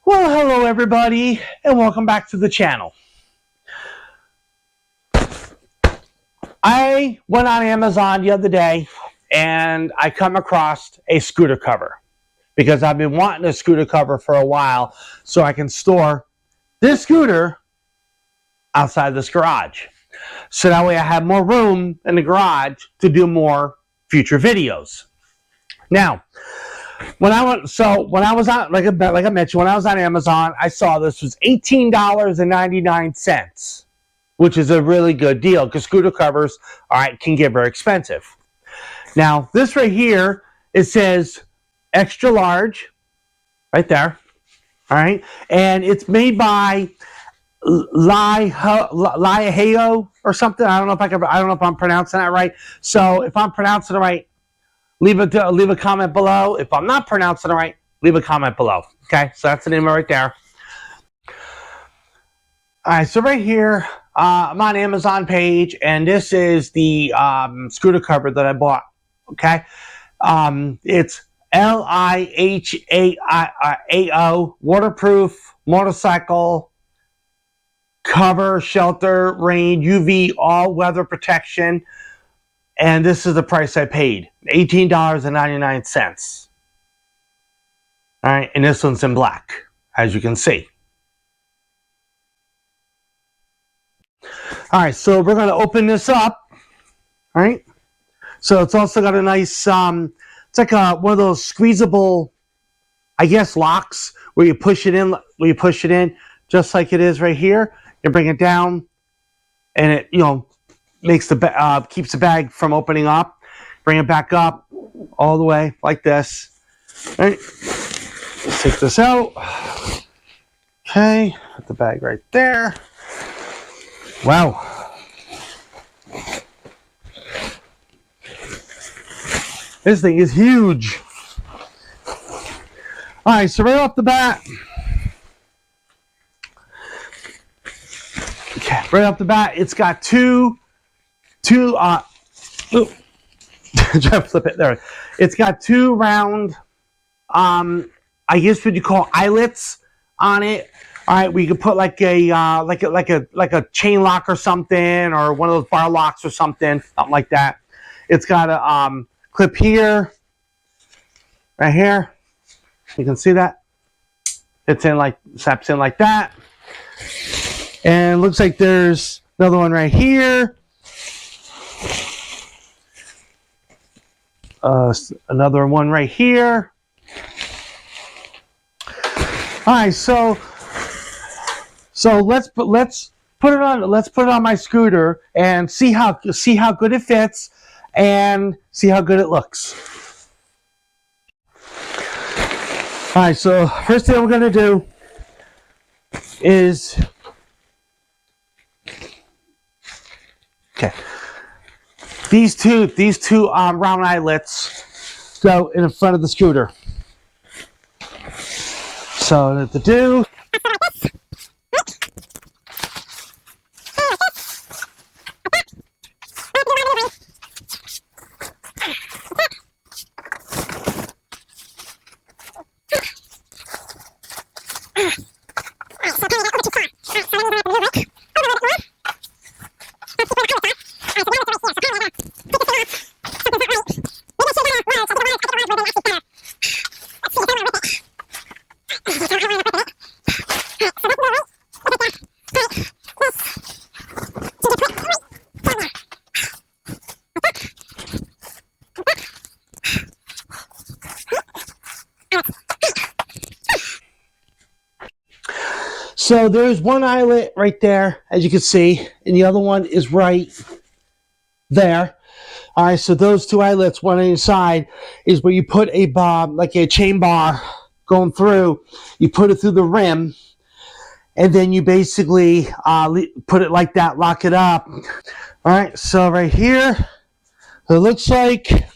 Well, hello everybody, and welcome back to the channel. I went on Amazon the other day, and I come across a scooter cover, because I've been wanting a scooter cover for a while, so I can store this scooter outside this garage. So that way I have more room in the garage to do more future videos. Now, when I was on, like I mentioned, when I was on Amazon, I saw this was $18.99, which is a really good deal because scooter covers, all right, can get very expensive. Now, this right here, it says extra large, right there, all right, and it's made by Liaheo or something. I don't know if I'm pronouncing that right. So if I'm pronouncing it right, leave a comment below. If I'm not pronouncing it right, leave a comment below. Okay, so that's the name right there. All right, so right here, I'm on Amazon page, and this is the scooter cover that I bought. Okay, it's LIHAIO waterproof motorcycle cover, shelter, rain, UV, all-weather protection. And this is the price I paid, $18.99. All right, and this one's in black, as you can see. All right, so we're going to open this up. All right, so it's also got a nice, it's like one of those squeezable, I guess, locks where you push it in, just like it is right here. You bring it down, and it, makes the keeps the bag from opening up. Bring it back up all the way like this. All right, let's take this out. Okay, put the bag right there. Wow, this thing is huge. All right, so right off the bat, it's got two. Try to flip it there. It's got two round, I guess what you call eyelets on it. All right, we could put like a chain lock or something, or one of those bar locks or something like that. It's got a clip here, right here. You can see that. It's in snaps in like that, and it looks like there's another one right here. Another one right here. All right, so let's put it on my scooter and see how good it fits and see how good it looks. All right, so first thing we're gonna do is these two round eyelets go in front of the scooter. So what to do? So there's one eyelet right there, as you can see, and the other one is right there. All right, so those two eyelets, one on each side, is where you put a bar, like a chain bar going through. You put it through the rim, and then you basically put it like that, lock it up. All right, so right here, it looks like,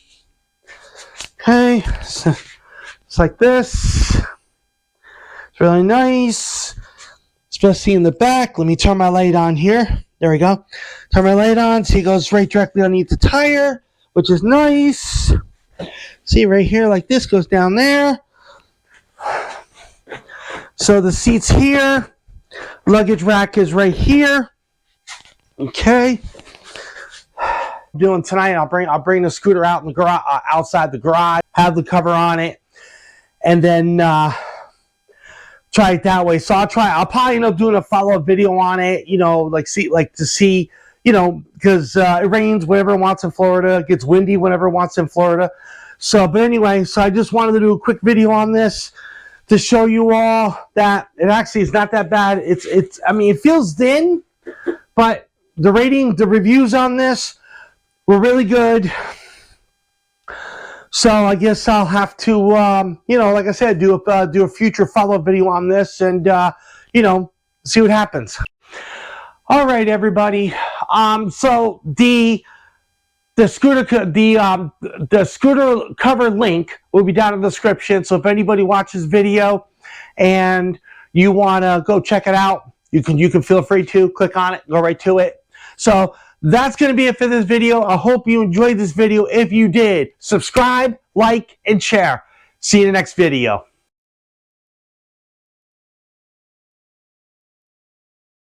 okay, so it's like this. It's really nice. Especially in the back. Let me turn my light on here. There we go. Turn my light on. See, it goes right directly underneath the tire, which is nice. See, right here, like this, goes down there. So the seat's here. Luggage rack is right here. Okay. Doing tonight, I'll bring the scooter out in the garage, outside the garage, have the cover on it, and then try it that way. So I'll probably end up doing a follow-up video on it, you know, to see, you know, because it rains whenever it wants in Florida, it gets windy whenever it wants in Florida. So, but anyway, so I just wanted to do a quick video on this to show you all that it actually is not that bad. I mean, it feels thin, but the reviews on this were really good. So I guess I'll have to, you know, like I said, do a future follow-up video on this, and you know, see what happens. All right, everybody. So the scooter cover link will be down in the description. So if anybody watches video and you want to go check it out, you can feel free to click on it, go right to it. So that's going to be it for this video. I hope you enjoyed this video. If you did, subscribe, like, and share. See you in the next video.